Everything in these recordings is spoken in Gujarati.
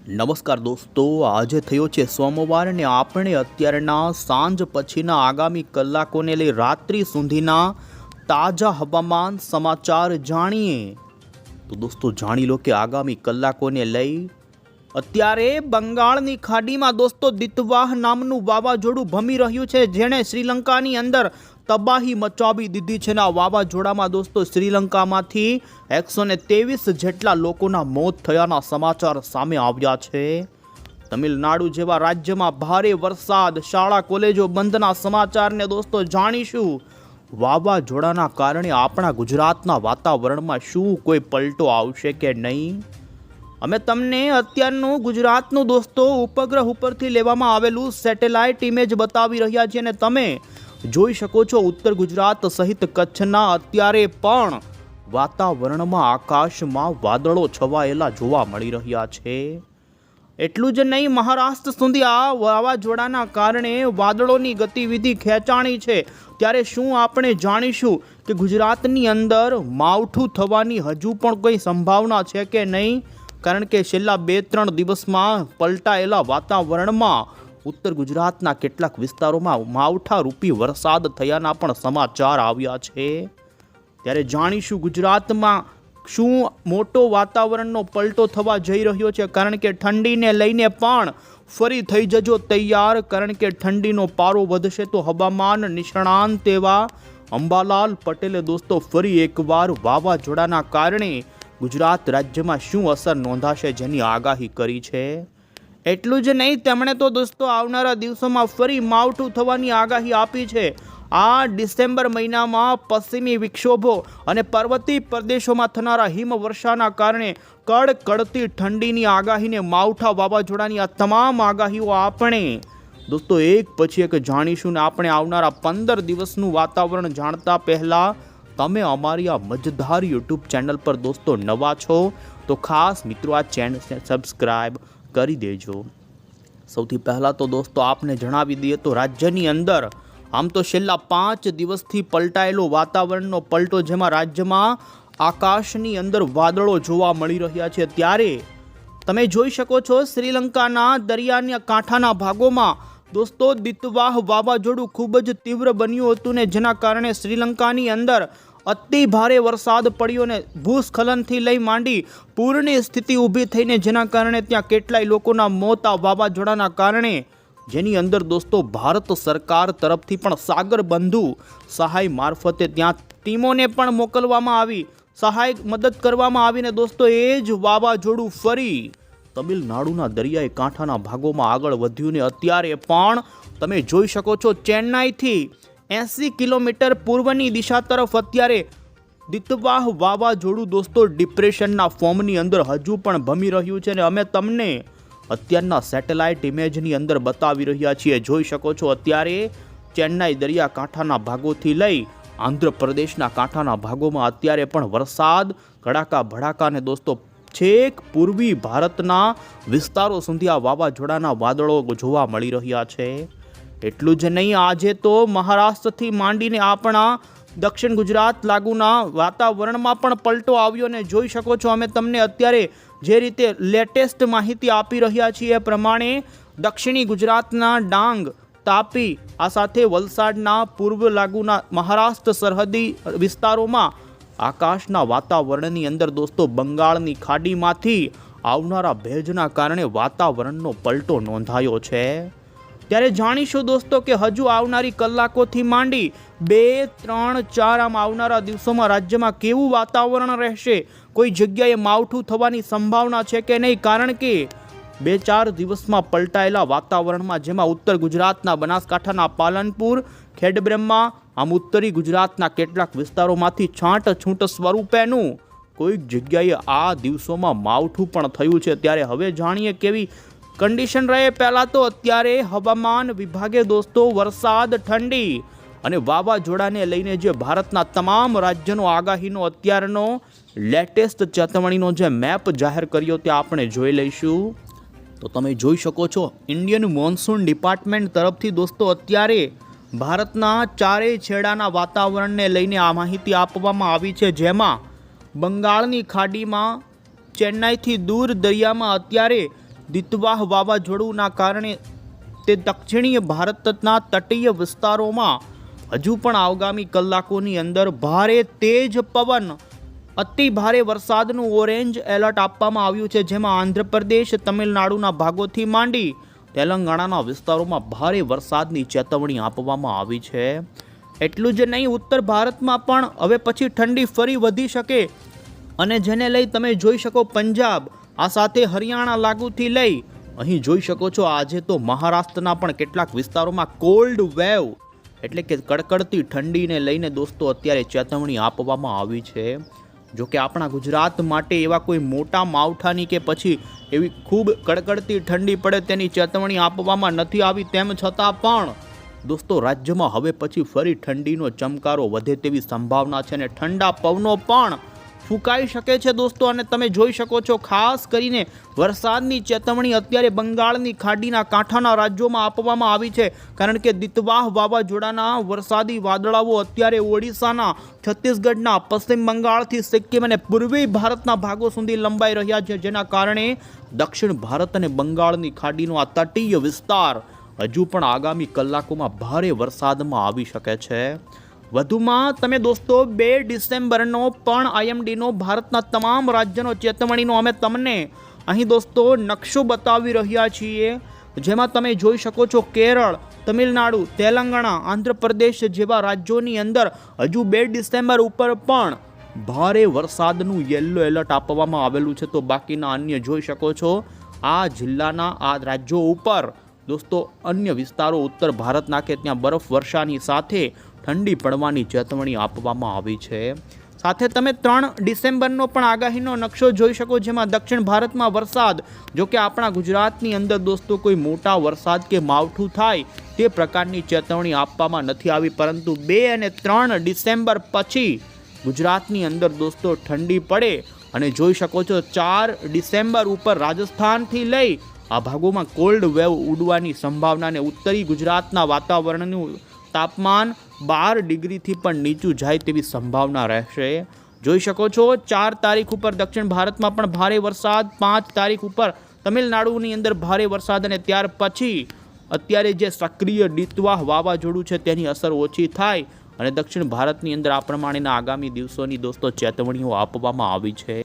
નમસ્કાર દોસ્તો, આજે થયો છે સોમવાર ને આપણે અત્યારના સાંજ પછીના આગામી કલાકોને લઈ રાત્રિ સુધીના તાજા હવામાન સમાચાર જાણીએ. તો દોસ્તો જાણી લો કે આગામી કલાકોને લઈ અત્યારે બંગાળની ખાડીમાં દોસ્તો દિતવાહ નામનું વાવાઝોડું ભમી રહ્યું છે, જેણે શ્રીલંકાની અંદર તબાહી મચાવી દીધી છે. આ વાવાઝોડામાં દોસ્તો શ્રીલંકામાંથી 123 જેટલા લોકોના મોત થયાના સમાચાર સામે આવ્યા છે. તમિલનાડુ જેવા રાજ્યમાં ભારે વરસાદ, શાળા કોલેજો બંધના સમાચારને દોસ્તો જાણીશું. વાવાઝોડાના કારણે આપણા ગુજરાતના વાતાવરણમાં શું કોઈ પલટો આવશે કે નહીં? અમે તમને અત્યારનું ગુજરાતનું દોસ્તો ઉપગ્રહ ઉપરથી લેવામાં આવેલું સેટેલાઇટ ઇમેજ બતાવી રહ્યા છીએ અને તમે જોઈ શકો છો ઉત્તર ગુજરાત સહિત કચ્છના અત્યારે પણ વાતાવરણમાં આકાશમાં વાદળો છવાયેલા જોવા મળી રહ્યા છે. એટલું જ નહીં, મહારાષ્ટ્ર સુધી આ વાવાઝોડાના કારણે વાદળોની ગતિવિધિ ખેંચાણી છે. ત્યારે શું આપણે જાણીશું કે ગુજરાતની અંદર માવઠું થવાની હજુ પણ કોઈ સંભાવના છે કે નહીં? કારણ કે છેલ્લા 2-3 દિવસમાં પલટાયેલા વાતાવરણમાં ઉત્તર ગુજરાતના કેટલાક વિસ્તારોમાં માવઠારૂપી વરસાદ થયાના પણ સમાચાર આવ્યા છે. ત્યારે જાણીશું ગુજરાતમાં શું મોટો વાતાવરણનો પલટો થવા જઈ રહ્યો છે. કારણ કે ઠંડીને લઈને પણ ફરી થઈ જજો તૈયાર, કારણ કે ઠંડીનો પારો વધશે. તો હવામાન નિષ્ણાંત એવા અંબાલાલ પટેલે દોસ્તો ફરી એકવાર વાવાઝોડાના કારણે ગુજરાત રાજ્યમાં શું અસર નોંધાશે જેની આગાહી કરી છે. એટલું જ નહીં, તેમણે તો દોસ્તો આવનારા દિવસોમાં ફરી માવઠું થવાની આગાહી આપી છે. આ ડિસેમ્બર મહિનામાં પશ્ચિમી વિક્ષોભો અને પર્વતીય પ્રદેશોમાં થનારા હિમવર્ષાના કારણે કડકડતી ઠંડીની આગાહીને માવઠા વાવાઝોડાની આ તમામ આગાહીઓ આપણે દોસ્તો એક પછી એક જાણીશું. ને આપણે આવનારા 15 દિવસનું વાતાવરણ જાણતા પહેલાં તમે અમારી આ મજેદાર યુટ્યુબ ચેનલ પર દોસ્તો નવા છો તો ખાસ મિત્રો આ ચેનલને સબસ્ક્રાઈબ કરી દેજો. સૌથી પહેલાં તો દોસ્તો આપને જણાવી દઈએ તો રાજ્યની અંદર આમ તો છેલ્લા 5 દિવસથી પલટાયેલો વાતાવરણનો પલટો, જેમાં રાજ્યમાં આકાશની અંદર વાદળો જોવા મળી રહ્યા છે. ત્યારે તમે જોઈ શકો છો શ્રીલંકાના દરિયાના કાંઠાના ભાગોમાં દોસ્તો દિતવાહ વાવાઝોડું ખૂબ જ તીવ્ર બન્યું હતું ને જેના કારણે શ્રીલંકાની અંદર અતિ ભારે વરસાદ પડ્યો ને ભૂસ્ખલનથી લઈ માંડી પૂરની સ્થિતિ ઊભી થઈને જેના કારણે ત્યાં કેટલાય લોકોના મોત આ વાવાઝોડાના કારણે, જેની અંદર દોસ્તો ભારત સરકાર તરફથી પણ સાગર બંધુ સહાય મારફતે ત્યાં ટીમોને પણ મોકલવામાં આવી, સહાય મદદ કરવામાં આવીને દોસ્તો એ જ વાવાઝોડું ફરી તમિલનાડુના દરિયાઈ કાંઠાના ભાગોમાં આગળ વધ્યું ને અત્યારે પણ તમે જોઈ શકો છો ચેન્નાઈથી 80 કિલોમીટર પૂર્વની દિશા તરફ અત્યારે દિતવાહ વાવાઝોડું દોસ્તો ડિપ્રેશનના ફોર્મની અંદર હજુ પણ ભમી રહ્યું છે. અને અમે તમને અત્યારના સેટેલાઇટ ઇમેજની અંદર બતાવી રહ્યા છીએ. જોઈ શકો છો અત્યારે ચેન્નાઈ દરિયા કાંઠાના ભાગોથી લઈ આંધ્રપ્રદેશના કાંઠાના ભાગોમાં અત્યારે પણ વરસાદ કડાકા ભડાકાને દોસ્તો છેક પૂર્વી ભારતના વિસ્તારો સુધી આ વાવાઝોડાના વાદળો જોવા મળી રહ્યા છે. એટલું જ નહીં, આજે તો મહારાષ્ટ્રથી માંડીને આપણા દક્ષિણ ગુજરાત લાગુના વાતાવરણમાં પણ પલટો આવ્યો ને જોઈ શકો છો અમે તમને અત્યારે જે રીતે લેટેસ્ટ માહિતી આપી રહ્યા છીએ એ પ્રમાણે દક્ષિણી ગુજરાતના ડાંગ, તાપી, આ સાથે વલસાડના પૂર્વ લાગુના મહારાષ્ટ્ર સરહદી વિસ્તારોમાં આકાશના વાતાવરણની અંદર દોસ્તો બંગાળની ખાડીમાંથી આવનારા ભેજના કારણે વાતાવરણનો પલટો નોંધાયો છે. ત્યારે જાણીશું દોસ્તો કે હજુ આવનારી કલાકોથી માંડી 2, 3, 4 આમ આવનારા દિવસોમાં રાજ્યમાં કેવું વાતાવરણ રહેશે, કોઈ જગ્યાએ માવઠું થવાની સંભાવના છે કે નહીં. કારણ કે 2-4 દિવસમાં પલટાયેલા વાતાવરણમાં જેમાં ઉત્તર ગુજરાતના બનાસકાંઠાના પાલનપુર, ખેડબ્રહ્મા, આમ ઉત્તરી ગુજરાતના કેટલાક વિસ્તારોમાંથી છાંટછૂંટ સ્વરૂપેનું કોઈક જગ્યાએ આ દિવસોમાં માવઠું પણ થયું છે. ત્યારે હવે જાણીએ કેવી કન્ડિશન રહે. પહેલાં તો અત્યારે હવામાન વિભાગે દોસ્તો વરસાદ, ઠંડી અને વાવાઝોડાને લઈને જે ભારતના તમામ રાજ્યનો આગાહીનો અત્યારનો લેટેસ્ટ ચેતવણીનો જે મેપ જાહેર કર્યો તે આપણે જોઈ લઈશું. તો તમે જોઈ શકો છો ઇન્ડિયન મોન્સૂન ડિપાર્ટમેન્ટ તરફથી દોસ્તો અત્યારે ભારતના ચારેય છેડાના વાતાવરણને લઈને આ માહિતી આપવામાં આવી છે. જેમાં બંગાળની ખાડીમાં ચેન્નાઈથી દૂર દરિયામાં અત્યારે દિતવાહ વાવાઝોડુંના કારણે તે દક્ષિણીય ભારતના તટીય વિસ્તારોમાં હજુ પણ આગામી કલાકોની અંદર ભારે તેજ પવન, અતિ ભારે વરસાદનું ઓરેન્જ એલર્ટ આપવામાં આવ્યું છે, જેમાં આંધ્રપ્રદેશ, તમિલનાડુના ભાગોથી માંડી તેલંગાણાના વિસ્તારોમાં ભારે વરસાદની ચેતવણી આપવામાં આવી છે. એટલું જ નહીં, ઉત્તર ભારતમાં પણ હવે પછી ઠંડી ફરી વધી શકે અને જેને લઈ તમે જોઈ શકો પંજાબ, આ સાથે હરિયાણા લાગુથી લઈ અહીં જોઈ શકો છો આજે તો મહારાષ્ટ્રના પણ કેટલાક વિસ્તારોમાં કોલ્ડ વેવ એટલે કે કડકડતી ઠંડીને લઈને દોસ્તો અત્યારે ચેતવણી આપવામાં આવી છે. જો કે આપણા ગુજરાત માટે એવા કોઈ મોટા માવઠાની કે પછી એવી ખૂબ કડકડતી ઠંડી પડે તેની ચેતવણી આપવામાં નથી આવી, તેમ છતાં પણ દોસ્તો રાજ્યમાં હવે પછી ફરી ઠંડીનો ચમકારો વધે તેવી સંભાવના છે અને ઠંડા પવનો પણ ફૂંકાઈ શકે છે દોસ્તો. અને તમે જોઈ શકો છો ખાસ કરીને વરસાદની ચેતવણી અત્યારે બંગાળની ખાડીના કાંઠાના રાજ્યોમાં આપવામાં આવી છે, કારણ કે દિતવાહ વાવાઝોડાના વરસાદી વાદળાઓ અત્યારે ઓડિશાના, છત્તીસગઢના, પશ્ચિમ બંગાળથી સિક્કિમ અને પૂર્વીય ભારતના ભાગો સુધી લંબાઈ રહ્યા છે, જેના કારણે દક્ષિણ ભારત અને બંગાળની ખાડીનો આ તટીય વિસ્તાર હજુ પણ આગામી કલાકોમાં ભારે વરસાદમાં આવી શકે છે. વધુમાં તમે દોસ્તો 2 ડિસેમ્બરનો પણ IMDનો ભારતના તમામ રાજ્યનો ચેતવણીનો અમે તમને અહીં દોસ્તો નકશો બતાવી રહ્યા છીએ, જેમાં તમે જોઈ શકો છો કેરળ, તમિલનાડુ, તેલંગાણા, આંધ્રપ્રદેશ જેવા રાજ્યોની અંદર હજુ 2 ડિસેમ્બર ઉપર પણ ભારે વરસાદનું યલો એલર્ટ આપવામાં આવેલું છે. તો બાકીના અન્ય જોઈ શકો છો આ જિલ્લાના આ રાજ્યો ઉપર દોસ્તો અન્ય વિસ્તારો ઉત્તર ભારતના કે ત્યાં બરફ વર્ષાની સાથે ઠંડી પડવાની ચેતવણી આપવામાં આવી છે. સાથે તમે 3 ડિસેમ્બરનો પણ આગાહીનો નકશો જોઈ શકો, જેમાં દક્ષિણ ભારતમાં વરસાદ, જો કે આપણા ગુજરાતની અંદર દોસ્તો કોઈ મોટા વરસાદ કે માવઠું થાય તે પ્રકારની ચેતવણી આપવામાં નથી આવી, પરંતુ 2 અને 3 ડિસેમ્બર પછી ગુજરાતની અંદર દોસ્તો ઠંડી પડે અને જોઈ શકો છો 4 ડિસેમ્બર ઉપર રાજસ્થાનથી લઈ આ ભાગોમાં કોલ્ડ વેવ ઉડવાની સંભાવના અને ઉત્તરી ગુજરાતના વાતાવરણનું તાપમાન 12 ડિગ્રીથી પણ નીચું જાય તેવી સંભાવના રહેશે. જોઈ શકો છો 4 તારીખ ઉપર દક્ષિણ ભારતમાં પણ ભારે વરસાદ, 5 તારીખ ઉપર તમિલનાડુની અંદર ભારે વરસાદ અને ત્યાર પછી અત્યારે જે સક્રિય દિતવાહ વાવાઝોડું છે તેની અસર ઓછી થાય અને દક્ષિણ ભારતની અંદર આ પ્રમાણેના આગામી દિવસોની દોસ્તો ચેતવણીઓ આપવામાં આવી છે.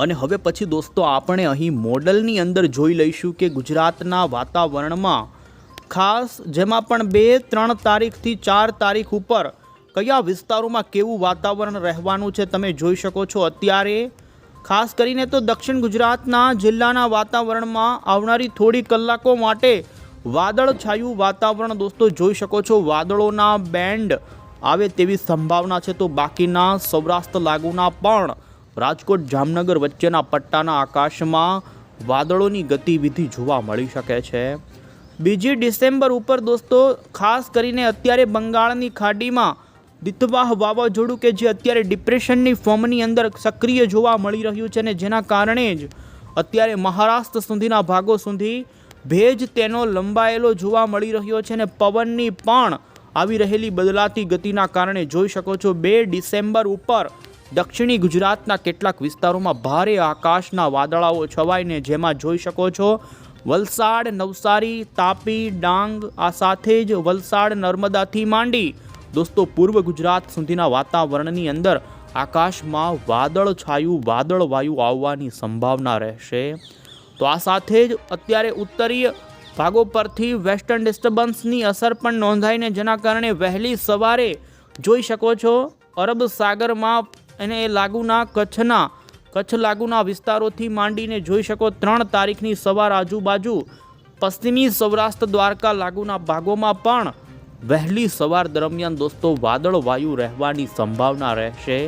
અને હવે પછી દોસ્તો આપણે અહીં મોડલની અંદર જોઈ લઈશું કે ગુજરાતના વાતાવરણમાં ખાસ જેમાં પણ 2, 3 તારીખથી 4 તારીખ ઉપર કયા વિસ્તારોમાં કેવું વાતાવરણ રહેવાનું છે તમે જોઈ શકો છો. અત્યારે ખાસ કરીને તો દક્ષિણ ગુજરાતના જિલ્લાના વાતાવરણમાં આવનારી થોડી કલાકો માટે વાદળછાયું વાતાવરણ દોસ્તો જોઈ શકો છો, વાદળોના બેન્ડ આવે તેવી સંભાવના છે. તો બાકીના સૌરાષ્ટ્ર લાગુના પણ રાજકોટ, જામનગર વચ્ચેના પટ્ટાના આકાશમાં વાદળોની ગતિવિધિ જોવા મળી શકે છે. 2 ડિસેમ્બર ઉપર દોસ્તો ખાસ કરીને અત્યારે બંગાળની ખાડીમાં દિતવાહ વાવાઝોડું કે જે અત્યારે ડિપ્રેશનની ફોર્મની અંદર સક્રિય જોવા મળી રહ્યું છે અને જેના કારણે જ અત્યારે મહારાષ્ટ્ર સુધીના ભાગો સુધી ભેજ તેનો લંબાયેલો જોવા મળી રહ્યો છે અને પવનની પણ આવી રહેલી બદલાતી ગતિના કારણે જોઈ શકો છો 2 ડિસેમ્બર ઉપર દક્ષિણી ગુજરાતના કેટલાક વિસ્તારોમાં ભારે આકાશના વાદળાઓ છવાઈને જેમાં જોઈ શકો છો વલસાડ, નવસારી, તાપી, ડાંગ, આ સાથે જ વલસાડ, નર્મદાથી માંડી દોસ્તો પૂર્વ ગુજરાત સુધીના વાતાવરણની અંદર આકાશમાં વાદળછાયું વાદળવાયુ આવવાની સંભાવના રહેશે. તો આ સાથે જ અત્યારે ઉત્તરીય ભાગો પરથી વેસ્ટર્ન ડિસ્ટર્બન્સની અસર પણ નોંધાઈને જેના કારણે વહેલી સવારે જોઈ શકો છો અરબ સાગરમાં અને લાગુના કચ્છ લાગુના વિસ્તારોથી માંડીને જોઈ શકો 3 તારીખની સવાર આજુબાજુ પશ્ચિમી સૌરાષ્ટ્ર, દ્વારકા લાગુના ભાગોમાં પણ વહેલી સવાર દરમિયાન દોસ્તો વાદળવાયુ રહેવાની સંભાવના રહેશે.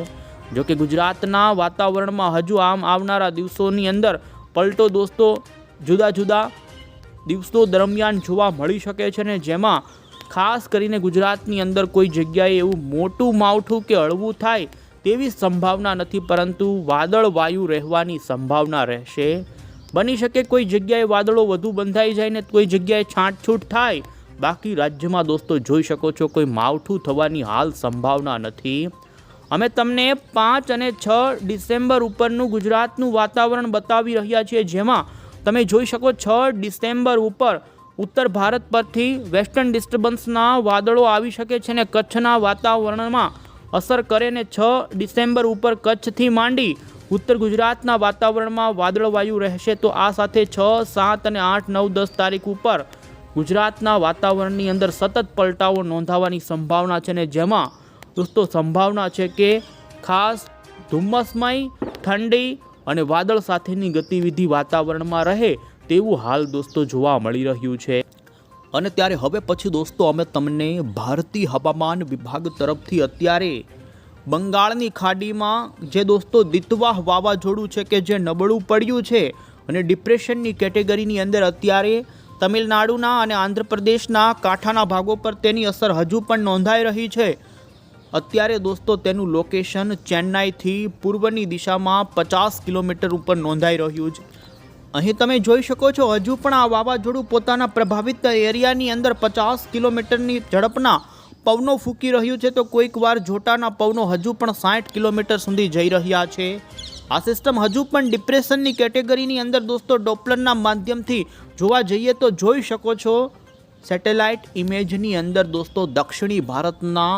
જો કે ગુજરાતના વાતાવરણમાં હજુ આવનારા દિવસોની અંદર પલટો દોસ્તો જુદા જુદા દિવસો દરમિયાન જોવા મળી શકે છે ને જેમાં ખાસ કરીને ગુજરાતની અંદર કોઈ જગ્યાએ એવું મોટું માવઠું કે હળવું થાય તેવી સંભાવના નથી, પરંતુ વાદળવાયુ રહેવાની સંભાવના રહેશે. બની શકે કોઈ જગ્યાએ વાદળો વધુ બંધાઈ જાય ને કોઈ જગ્યાએ છાંટછૂટ થાય, બાકી રાજ્યમાં દોસ્તો જોઈ શકો છો કોઈ માવઠું થવાની હાલ સંભાવના નથી. અમે તમને 5 અને 6 ડિસેમ્બર ઉપરનું ગુજરાતનું વાતાવરણ બતાવી રહ્યા છીએ, જેમાં તમે જોઈ શકો 6 ડિસેમ્બર ઉપર ઉત્તર ભારત પરથી વેસ્ટર્ન ડિસ્ટર્બન્સના વાદળો આવી શકે છે અને કચ્છના વાતાવરણમાં અસર કરે ને 6 ડિસેમ્બર ઉપર કચ્છથી માંડી ઉત્તર ગુજરાતના વાતાવરણમાં વાદળવાયુ રહેશે. તો આ સાથે 6, 7 અને 8, 9, 10 તારીખ ઉપર ગુજરાતના વાતાવરણની અંદર સતત પલટાઓ નોંધાવાની સંભાવના છે ને જેમાં દોસ્તો સંભાવના છે કે ખાસ ધુમ્મસમય, ઠંડી અને વાદળ સાથેની ગતિવિધિ વાતાવરણમાં રહે તેવું હાલ દોસ્તો જોવા મળી રહ્યું છે. અને ત્યારે હવે પછી દોસ્તો અમે તમને ભારતીય હવામાન વિભાગ તરફથી અત્યારે બંગાળની ખાડીમાં જે દોસ્તો દિતવાહ વાવાઝોડું છે કે જે નબળું પડ્યું છે અને ડિપ્રેશનની કેટેગરીની અંદર અત્યારે તમિલનાડુના અને આંધ્રપ્રદેશના કાંઠાના ભાગો પર તેની અસર હજુ પણ નોંધાઈ રહી છે. અત્યારે દોસ્તો તેનું લોકેશન ચેન્નાઈથી પૂર્વની દિશામાં 50 કિલોમીટર ઉપર નોંધાઈ રહ્યું છે. અહીં તમે જોઈ શકો છો હજુ પણ આ વાવાઝોડું પોતાના પ્રભાવિત એરિયાની અંદર 50 કિલોમીટરની ઝડપના પવનો ફૂંકી રહ્યું છે. તો કોઈક વાર જોટાના પવનો હજુ પણ 60 કિલોમીટર સુધી જઈ રહ્યા છે. આ સિસ્ટમ હજુ પણ ડિપ્રેશનની કેટેગરીની અંદર દોસ્તો ડોપલરના માધ્યમથી જોવા જઈએ તો જોઈ શકો છો સેટેલાઇટ ઇમેજની અંદર દોસ્તો દક્ષિણી ભારતના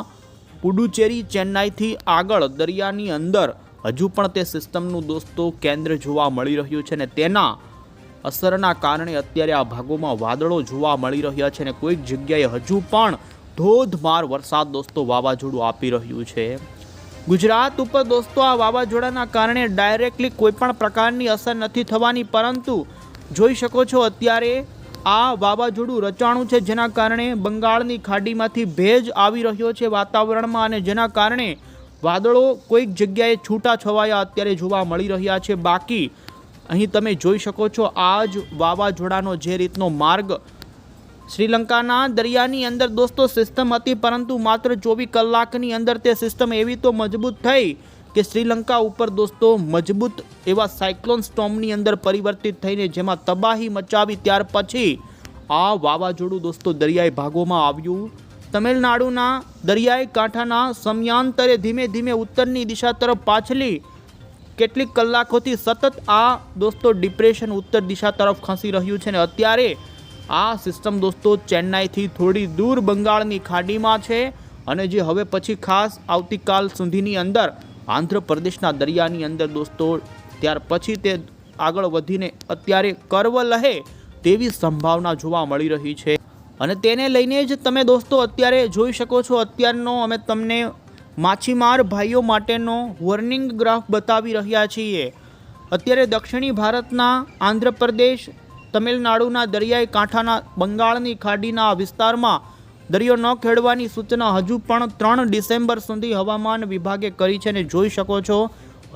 પુડુચેરી, ચેન્નાઈથી આગળ દરિયાની અંદર હજુ પણ તે સિસ્ટમનું દોસ્તો કેન્દ્ર જોવા મળી રહ્યું છે ને તેના અસરના કારણે અત્યારે આ ભાગોમાં વાદળો જોવા મળી રહ્યા છે અને કોઈક જગ્યાએ હજુ પણ ધોધમાર વરસાદ દોસ્તો વાવાઝોડું આપી રહ્યું છે. ગુજરાત ઉપર દોસ્તો આ વાવાઝોડાના કારણે ડાયરેક્ટલી કોઈ પણ પ્રકારની અસર નથી થવાની, પરંતુ જોઈ શકો છો અત્યારે આ વાવાઝોડું રચાણું છે જેના કારણે બંગાળની ખાડીમાંથી ભેજ આવી રહ્યો છે વાતાવરણમાં અને જેના કારણે વાદળો કોઈક જગ્યાએ છૂટા છવાયા અત્યારે જોવા મળી રહ્યા છે. બાકી અહીં તમે જોઈ શકો છો આ જ વાવાઝોડાનો જે રીતનો માર્ગ શ્રીલંકાના દરિયાની અંદર દોસ્તો સિસ્ટમ હતી, પરંતુ માત્ર 24 કલાકની અંદર તે સિસ્ટમ એવી તો મજબૂત થઈ કે શ્રીલંકા ઉપર દોસ્તો મજબૂત એવા સાયક્લોન સ્ટોર્મની અંદર પરિવર્તિત થઈને જેમાં તબાહી મચાવી ત્યાર પછી આ વાવાઝોડું દોસ્તો દરિયાઈ ભાગોમાં આવ્યું. તમિલનાડુના દરિયાઈ કાંઠાના સમયાંતરે ધીમે ધીમે ઉત્તરની દિશા તરફ પાછલી કેટલીક કલાકોથી સતત આ દોસ્તો ડિપ્રેશન ઉત્તર દિશા તરફ ખસી રહ્યું છે ને અત્યારે આ સિસ્ટમ દોસ્તો ચેન્નાઈથી થોડી દૂર બંગાળની ખાડીમાં છે અને જે હવે પછી ખાસ આવતીકાલ સુધીની અંદર આંધ્રપ્રદેશના દરિયાની અંદર દોસ્તો ત્યાર પછી તે આગળ વધીને અત્યારે કર્વ લહે તેવી સંભાવના જોવા મળી રહી છે. અને તેને લઈને જ તમે દોસ્તો અત્યારે જોઈ શકો છો અત્યારનો અમે તમને માછીમાર ભાઈઓ માટેનો વોર્નિંગ ગ્રાફ બતાવી રહ્યા છીએ. અત્યારે દક્ષિણી ભારતના આંધ્રપ્રદેશ, તમિલનાડુના દરિયાઈ કાંઠાના બંગાળની ખાડીના વિસ્તારમાં દરિયો ન ખેડવાની સૂચના હજુ પણ 3 ડિસેમ્બર સુધી હવામાન વિભાગે કરી છે અને જોઈ શકો છો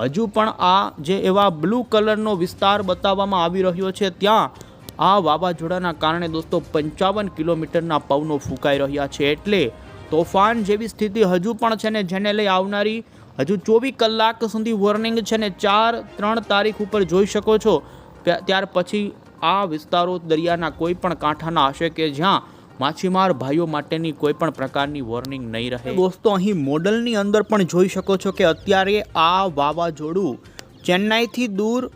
હજુ પણ આ જે એવા બ્લુ કલરનો વિસ્તાર બતાવવામાં આવી રહ્યો છે ત્યાં આ વાવાઝોડાના કારણે દોસ્તો 55 કિલોમીટરના પવનો ફૂંકાઈ રહ્યા છે. એટલે તોફાન જેવી સ્થિતિ હજુ પણ છે ને જેને લઈ આવનારી હજુ 24 કલાક સુધી વોર્નિંગ છે ને 4-3 તારીખ ઉપર જોઈ શકો છો. ત્યાર પછી આ વિસ્તારો દરિયાના કોઈ પણ કાંઠાના હશે કે જ્યાં માછીમાર ભાઈઓ માટેની કોઈ પણ પ્રકારની વોર્નિંગ નહીં રહે. દોસ્તો અહીં મોડલની અંદર પણ જોઈ શકો છો કે અત્યારે આ વાવાઝોડું ચેન્નાઈથી દૂર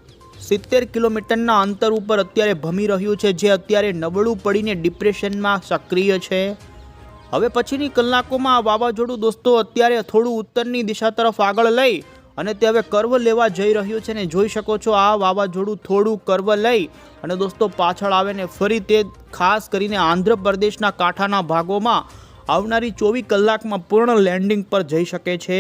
70 કિલોમીટરના અંતર ઉપર અત્યારે ભમી રહ્યું છે, જે અત્યારે નબળું પડીને ડિપ્રેશનમાં સક્રિય છે. હવે પછીની કલાકોમાં આ વાવાઝોડું દોસ્તો અત્યારે થોડું ઉત્તરની દિશા તરફ આગળ લઈ અને તે હવે કર્વ લેવા જઈ રહ્યું છે ને જોઈ શકો છો આ વાવાઝોડું થોડું કર્વ લઈ અને દોસ્તો પાછળ આવે ને ફરી તે ખાસ કરીને આંધ્રપ્રદેશના કાંઠાના ભાગોમાં આવનારી 24 કલાકમાં પૂર્ણ લેન્ડિંગ પર જઈ શકે છે.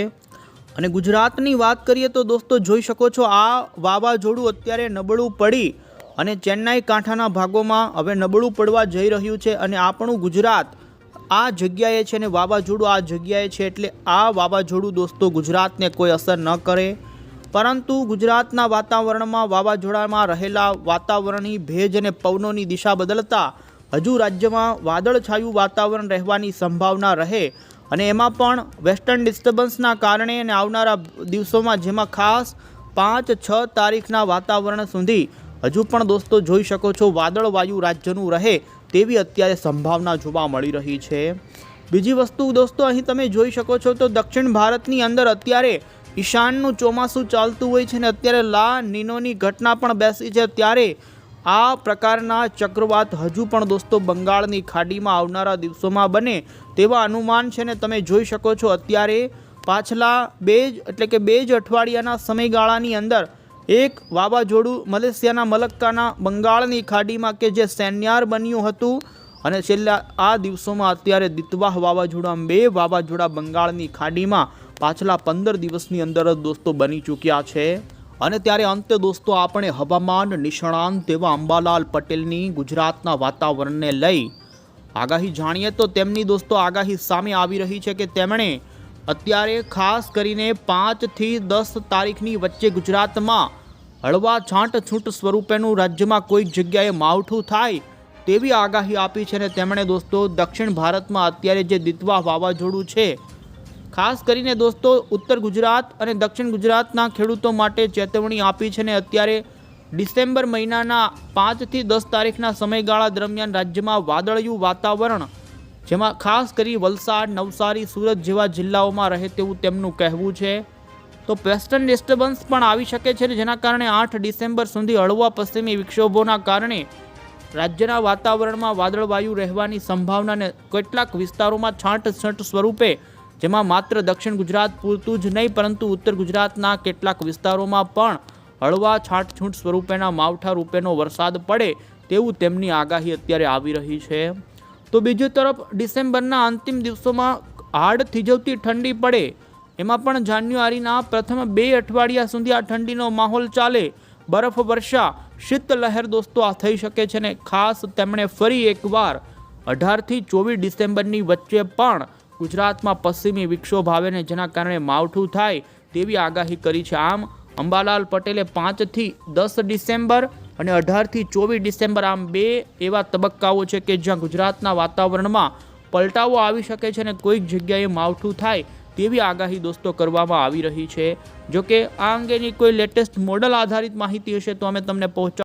અને ગુજરાતની વાત કરીએ તો દોસ્તો જોઈ શકો છો આ વાવાઝોડું અત્યારે નબળું પડી અને ચેન્નાઈ કાંઠાના ભાગોમાં હવે નબળું પડવા જઈ રહ્યું છે અને આપણું ગુજરાત આ જગ્યાએ છે ને વાવાઝોડું આ જગ્યાએ છે એટલે આ વાવાઝોડું દોસ્તો ગુજરાતને કોઈ અસર ન કરે, પરંતુ ગુજરાતના વાતાવરણમાં વાવાઝોડામાં રહેલા વાતાવરણની ભેજ અને પવનોની દિશા બદલતા હજુ રાજ્યમાં વાદળછાયું વાતાવરણ રહેવાની સંભાવના રહે અને એમાં પણ વેસ્ટર્ન ડિસ્ટર્બન્સના કારણે અને આવનારા દિવસોમાં જેમાં ખાસ 5-6 તારીખના વાતાવરણ સુધી હજુ પણ દોસ્તો જોઈ શકો છો વાદળવાયુ રાજ્યનું રહે તેવી અત્યારે સંભાવના જોવા મળી રહી છે. બીજી વસ્તુ દોસ્તો અહીં તમે જોઈ શકો છો તો દક્ષિણ ભારતની અંદર અત્યારે ઈશાનનું ચોમાસું ચાલતું હોય છે ને અત્યારે લા નીનોની ઘટના પણ બેસી છે, ત્યારે આ પ્રકારના ચક્રવાત હજુ પણ દોસ્તો બંગાળની ખાડીમાં આવનારા દિવસોમાં બને તેવા અનુમાન છે ને તમે જોઈ શકો છો અત્યારે પાછલા બે જ અઠવાડિયાના સમયગાળાની અંદર એક વાવાઝોડું મલેશિયાના મલક્કાના બંગાળની ખાડીમાં કે જે સેન્યાર બન્યું હતું અને છેલ્લા આ દિવસોમાં અત્યારે દિતવાહ વાવાઝોડા 2 વાવાઝોડા બંગાળની ખાડીમાં પાછલા 15 દિવસની અંદર જ દોસ્તો બની ચૂક્યા છે। અને ત્યારે અંતે દોસ્તો આપણે હવામાન નિષ્ણાંત એવા અંબાલાલ પટેલની ગુજરાતના વાતાવરણને લઈ આગાહી જાણીએ તો તેમની દોસ્તો આગાહી સામે આવી રહી છે કે તેમણે અત્યારે ખાસ કરીને 5 થી 10 તારીખની વચ્ચે ગુજરાતમાં હળવા છાંટછૂટ સ્વરૂપેનું રાજ્યમાં કોઈક જગ્યાએ માવઠું થાય તેવી આગાહી આપી છે। અને તેમણે દોસ્તો દક્ષિણ ભારતમાં અત્યારે જે દિતવા વાવાઝોડું છે ખાસ કરીને દોસ્તો ઉત્તર ગુજરાત અને દક્ષિણ ગુજરાતના ખેડૂતો માટે ચેતવણી આપી છે ને અત્યારે ડિસેમ્બર મહિનાના 5 થી 10 તારીખના સમયગાળા દરમિયાન રાજ્યમાં વાદળિયું વાતાવરણ જેમાં ખાસ કરી વલસાડ, નવસારી, સુરત જેવા જિલ્લાઓમાં રહે તેવું તેમનું કહેવું છે। તો વેસ્ટર્ન ડિસ્ટર્બન્સ પણ આવી શકે છે જેના કારણે 8 ડિસેમ્બર સુધી હળવા પશ્ચિમી વિક્ષોભોના કારણે રાજ્યના વાતાવરણમાં વાદળવાયુ રહેવાની સંભાવનાને કેટલાક વિસ્તારોમાં છાંટછૂટ સ્વરૂપે જેમાં માત્ર દક્ષિણ ગુજરાત પૂરતું જ નહીં પરંતુ ઉત્તર ગુજરાતના કેટલાક વિસ્તારોમાં પણ હળવા છાંટછૂટ સ્વરૂપેના માવઠા રૂપેનો વરસાદ પડે તેવું તેમની આગાહી અત્યારે આવી રહી છે। તો બીજી તરફ ડિસેમ્બરના અંતિમ દિવસોમાં હાડ થીજવતી ઠંડી પડે એમાં પણ જાન્યુઆરીના પ્રથમ 2 અઠવાડિયા સુધી આ ઠંડીનો માહોલ ચાલે, બરફ વર્ષા, શીતલહેર દોસ્તો આ થઈ શકે છે ને ખાસ તેમણે ફરી એકવાર 18 થી 24 ડિસેમ્બરની વચ્ચે પણ ગુજરાતમાં પશ્ચિમી વિક્ષોભ આવે ને જેના કારણે માવઠું થાય તેવી આગાહી કરી છે। આમ અંબાલાલ પટેલે 5 થી 10 ડિસેમ્બર અને 18 થી 24 ડિસેમ્બર આમ 2 એવા તબક્કાઓ છે કે જ્યાં ગુજરાતના વાતાવરણમાં પલટાવો આવી શકે છે અને કોઈક જગ્યાએ માવઠું થાય તેવી આગાહી દોસ્તો કરવામાં આવી રહી છે। જો કે આ અંગેની કોઈ લેટેસ્ટ મોડલ આધારિત માહિતી હશે તો અમે તમને પહોંચાડીશું।